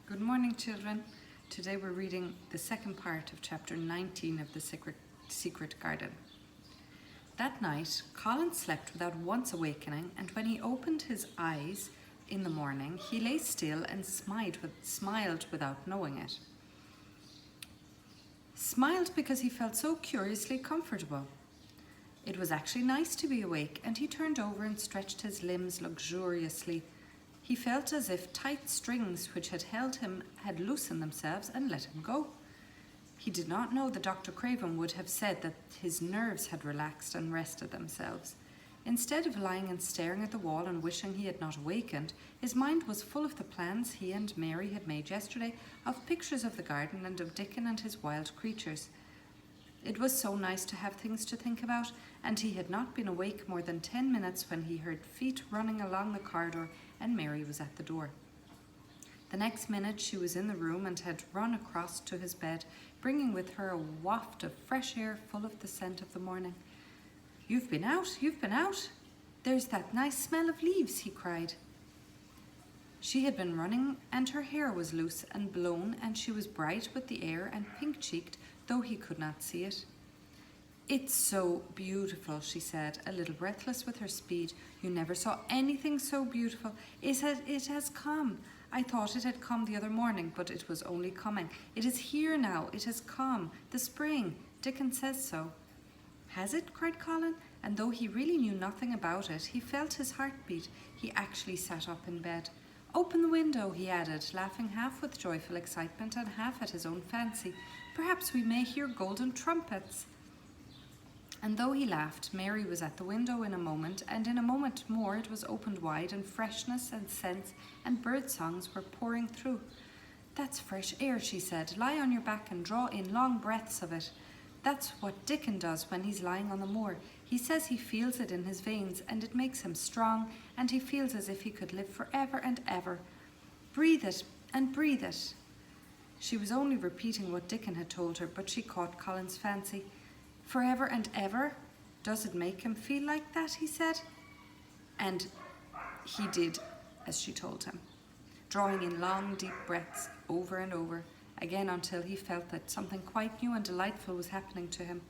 Good morning, children. Today we're reading the second part of chapter 19 of the Secret Garden. That night, Colin slept without once awakening, and when he opened his eyes in the morning, he lay still and smiled without knowing it. Smiled because he felt so curiously comfortable. It was actually nice to be awake, and he turned over and stretched his limbs luxuriously. He felt as if tight strings which had held him had loosened themselves and let him go. He did not know that Dr. Craven would have said that his nerves had relaxed and rested themselves. Instead of lying and staring at the wall and wishing he had not awakened, his mind was full of the plans he and Mary had made yesterday, of pictures of the garden and of Dickon and his wild creatures. It was so nice to have things to think about, and he had not been awake more than 10 minutes when he heard feet running along the corridor and Mary was at the door. The next minute she was in the room and had run across to his bed, bringing with her a waft of fresh air full of the scent of the morning. You've been out! There's that nice smell of leaves," he cried. She had been running, and her hair was loose and blown, and she was bright with the air and pink-cheeked, though he could not see it. "It's so beautiful," she said, a little breathless with her speed. "You never saw anything so beautiful. It has come. I thought it had come the other morning, but it was only coming. It is here now. It has come. The spring. Dickon says so." "Has it?" cried Colin, and though he really knew nothing about it, he felt his heart beat. He actually sat up in bed. "Open the window," he added, laughing half with joyful excitement and half at his own fancy. "Perhaps we may hear golden trumpets." And though he laughed, Mary was at the window in a moment, and in a moment more it was opened wide, and freshness and scents and bird songs were pouring through. "That's fresh air," she said. "Lie on your back and draw in long breaths of it. That's what Dickon does when he's lying on the moor. He says he feels it in his veins, and it makes him strong, and he feels as if he could live forever and ever. Breathe it, and breathe it." She was only repeating what Dickon had told her, but she caught Colin's fancy. "Forever and ever? Does it make him feel like that?" he said. And he did as she told him, drawing in long, deep breaths over and over, again until he felt that something quite new and delightful was happening to him.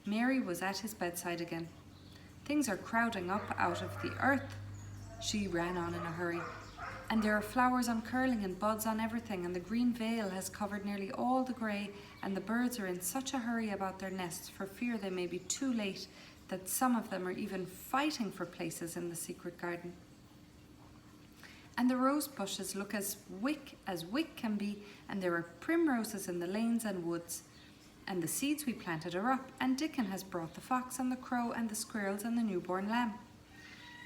Mary was at his bedside again. "Things are crowding up out of the earth," she ran on in a hurry. "And there are flowers uncurling and buds on everything, and the green veil has covered nearly all the grey, and the birds are in such a hurry about their nests for fear they may be too late, that some of them are even fighting for places in the secret garden. And the rose bushes look as wick can be, and there are primroses in the lanes and woods. And the seeds we planted are up, and Dickon has brought the fox and the crow and the squirrels and the newborn lamb."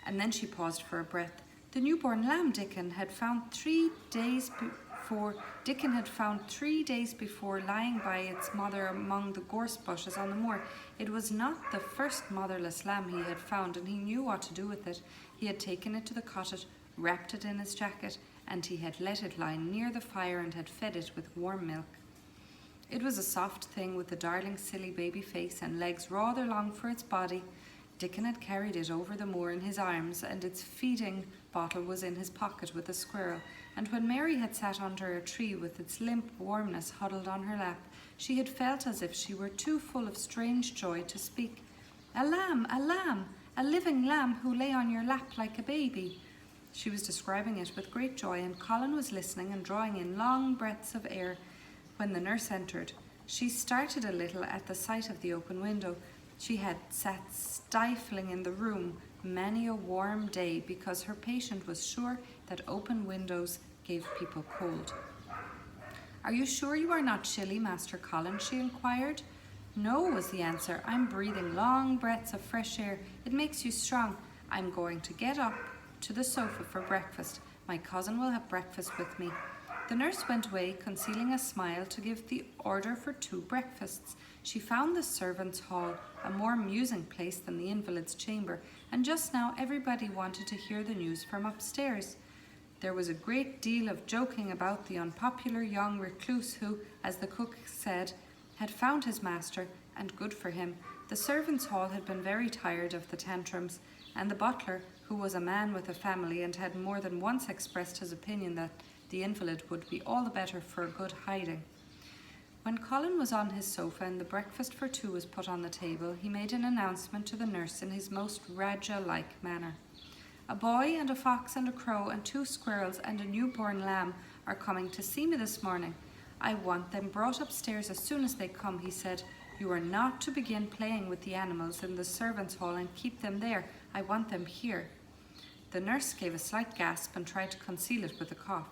And then she paused for a breath. The newborn lamb Dickon had found 3 days before lying by its mother among the gorse bushes on the moor. It was not the first motherless lamb he had found, and he knew what to do with it. He had taken it to the cottage, wrapped it in his jacket, and he had let it lie near the fire and had fed it with warm milk. It was a soft thing with a darling silly baby face and legs rather long for its body. Dickon had carried it over the moor in his arms, and its feeding bottle was in his pocket with a squirrel, and when Mary had sat under a tree with its limp warmness huddled on her lap, she had felt as if she were too full of strange joy to speak. A lamb, a living lamb who lay on your lap like a baby." She was describing it with great joy, and Colin was listening and drawing in long breaths of air. When the nurse entered, she started a little at the sight of the open window. She had sat stifling in the room many a warm day because her patient was sure that open windows gave people cold. "Are you sure you are not chilly, Master Colin?" she inquired. "No," was the answer. "I'm breathing long breaths of fresh air. It makes you strong. I'm going to get up to the sofa for breakfast. My cousin will have breakfast with me." The nurse went away, concealing a smile, to give the order for 2 breakfasts. She found the servants' hall a more amusing place than the invalid's chamber, and just now everybody wanted to hear the news from upstairs. There was a great deal of joking about the unpopular young recluse who, as the cook said, had found his master, and good for him. The servants' hall had been very tired of the tantrums, and the butler, who was a man with a family and had more than once expressed his opinion that The invalid would be all the better for a good hiding. When Colin was on his sofa and the breakfast for two was put on the table, he made an announcement to the nurse in his most Raja-like manner. "A boy and a fox and a crow and 2 squirrels and a newborn lamb are coming to see me this morning. I want them brought upstairs as soon as they come," he said. "You are not to begin playing with the animals in the servants' hall and keep them there. I want them here." The nurse gave a slight gasp and tried to conceal it with a cough.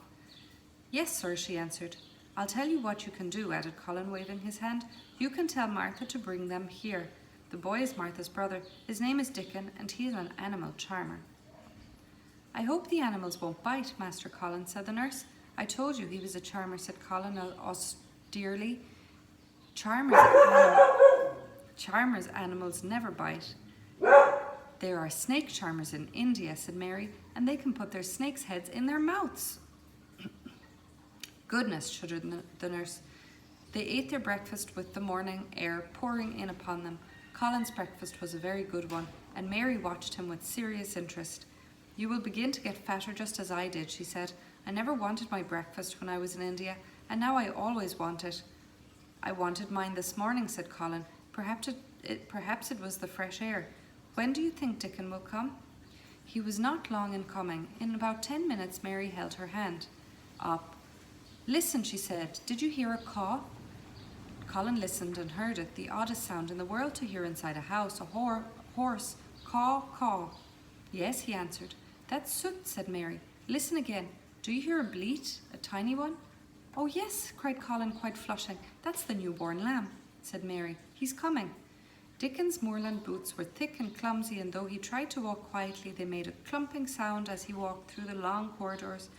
"Yes, sir," she answered. "I'll tell you what you can do," added Colin, waving his hand. "You can tell Martha to bring them here. The boy is Martha's brother. His name is Dickon, and he is an animal charmer." "I hope the animals won't bite, Master Colin," said the nurse. "I told you he was a charmer," said Colin austerely. Charmers animals never bite." "There are snake charmers in India," said Mary, "and they can put their snakes' heads in their mouths." "Goodness," shuddered the nurse. They ate their breakfast with the morning air pouring in upon them. Colin's breakfast was a very good one, and Mary watched him with serious interest. "You will begin to get fatter just as I did," she said. "I never wanted my breakfast when I was in India, and now I always want it." "I wanted mine this morning," said Colin. Perhaps it was the fresh air. "When do you think Dickon will come?" He was not long in coming. In about 10 minutes Mary held her hand up. "Listen," she said. "Did you hear a caw?" Colin listened and heard it, the oddest sound in the world to hear inside a house, a horse, caw, caw. "Yes," he answered. "That's Soot," said Mary. "Listen again. Do you hear a bleat, a tiny one?" "Oh yes," cried Colin, quite flushing. "That's the newborn lamb," said Mary. "He's coming." Dickon's moorland boots were thick and clumsy, and though he tried to walk quietly, they made a clumping sound as he walked through the long corridors.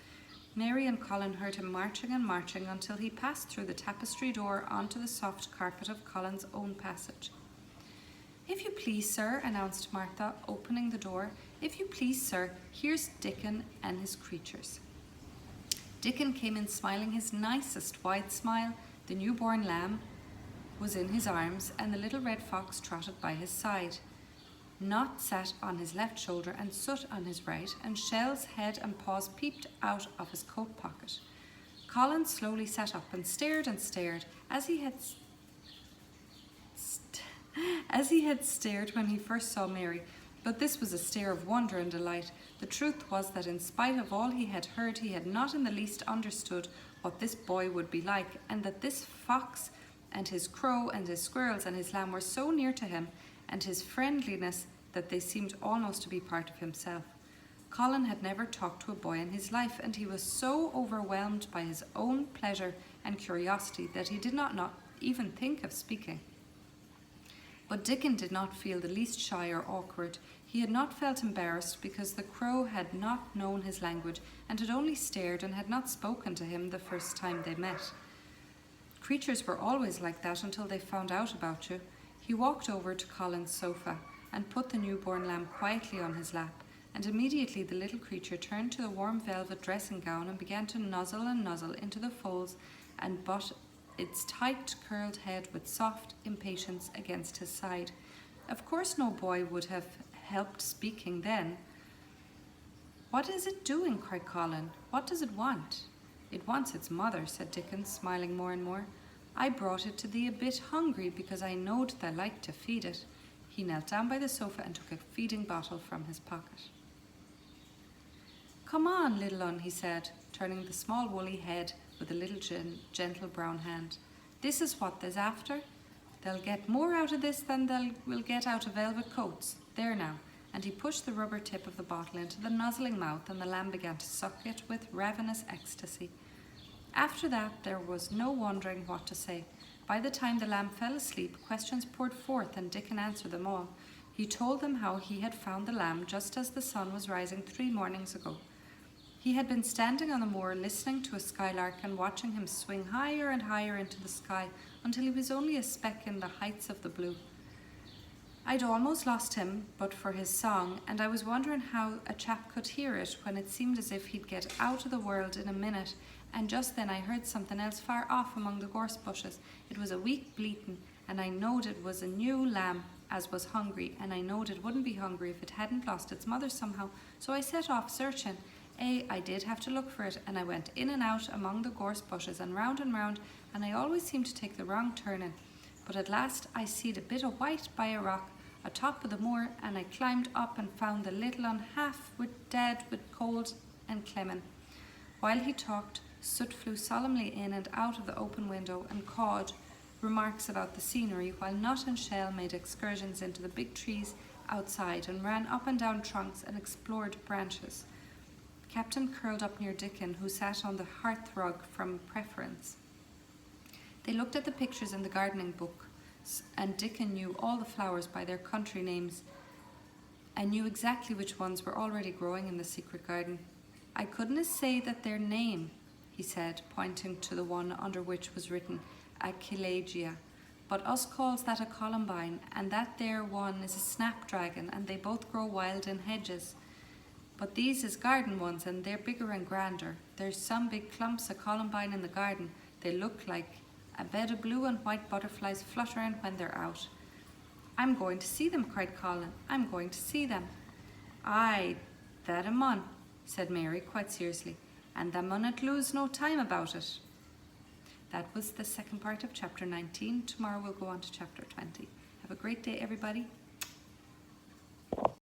Mary and Colin heard him marching and marching until he passed through the tapestry door onto the soft carpet of Colin's own passage. "If you please, sir," announced Martha, opening the door. "If you please, sir, here's Dickon and his creatures." Dickon came in smiling his nicest wide smile. The newborn lamb was in his arms, and the little red fox trotted by his side. Knot sat on his left shoulder and Soot on his right, and Shell's head and paws peeped out of his coat pocket. Colin slowly sat up and stared as he had stared when he first saw Mary, but this was a stare of wonder and delight. The truth was that in spite of all he had heard, he had not in the least understood what this boy would be like, and that this fox and his crow and his squirrels and his lamb were so near to him, and his friendliness, that they seemed almost to be part of himself. Colin had never talked to a boy in his life, and he was so overwhelmed by his own pleasure and curiosity that he did not even think of speaking. But Dickon did not feel the least shy or awkward. He had not felt embarrassed because the crow had not known his language and had only stared and had not spoken to him the first time they met. Creatures were always like that until they found out about you. He walked over to Colin's sofa and put the newborn lamb quietly on his lap, and immediately the little creature turned to the warm velvet dressing gown and began to nuzzle into the folds and butt its tight curled head with soft impatience against his side. Of course no boy would have helped speaking then. "What is it doing?" cried Colin. "What does it want?" "It wants its mother," said Dickon, smiling more and more. "I brought it to thee a bit hungry because I knowed thou liked to feed it." He knelt down by the sofa and took a feeding bottle from his pocket. "Come on, little un," he said, turning the small woolly head with a little gentle brown hand. "This is what they's after. They'll get more out of this than will get out of velvet coats. There now." And he pushed the rubber tip of the bottle into the nuzzling mouth, and the lamb began to suck it with ravenous ecstasy. After that, there was no wondering what to say. By the time the lamb fell asleep, questions poured forth, and Dickon answered them all. He told them how he had found the lamb just as the sun was rising 3 mornings ago. He had been standing on the moor listening to a skylark and watching him swing higher and higher into the sky until he was only a speck in the heights of the blue. "I'd almost lost him but for his song, and I was wondering how a chap could hear it when it seemed as if he'd get out of the world in a minute, and just then I heard something else far off among the gorse bushes. It was a weak bleating, and I knowed it was a new lamb as was hungry, and I knowed it wouldn't be hungry if it hadn't lost its mother somehow, so I set off searching. I did have to look for it, and I went in and out among the gorse bushes and round, and I always seemed to take the wrong turning. But at last I seed a bit of white by a rock atop of the moor, and I climbed up and found the little un half dead with cold and clemming. While he talked, Soot flew solemnly in and out of the open window and cawed remarks about the scenery, while Nut and Shell made excursions into the big trees outside and ran up and down trunks and explored branches. Captain curled up near Dickon, who sat on the hearthrug from preference. They looked at the pictures in the gardening book, and Dickon knew all the flowers by their country names and knew exactly which ones were already growing in the secret garden. I couldna say that their name, he said, pointing to the one under which was written Aquilegia, but us calls that a columbine, and that there one is a snapdragon, and they both grow wild in hedges. But these is garden ones, and they're bigger and grander. There's some big clumps of columbine in the garden. They look like a bed of blue and white butterflies fluttering when they're out. I'm going to see them, cried Colin. I'm going to see them. Aye, that a mun, said Mary quite seriously, and thou munnot lose no time about it. That was the second part of chapter 19. Tomorrow we'll go on to chapter 20. Have a great day, everybody.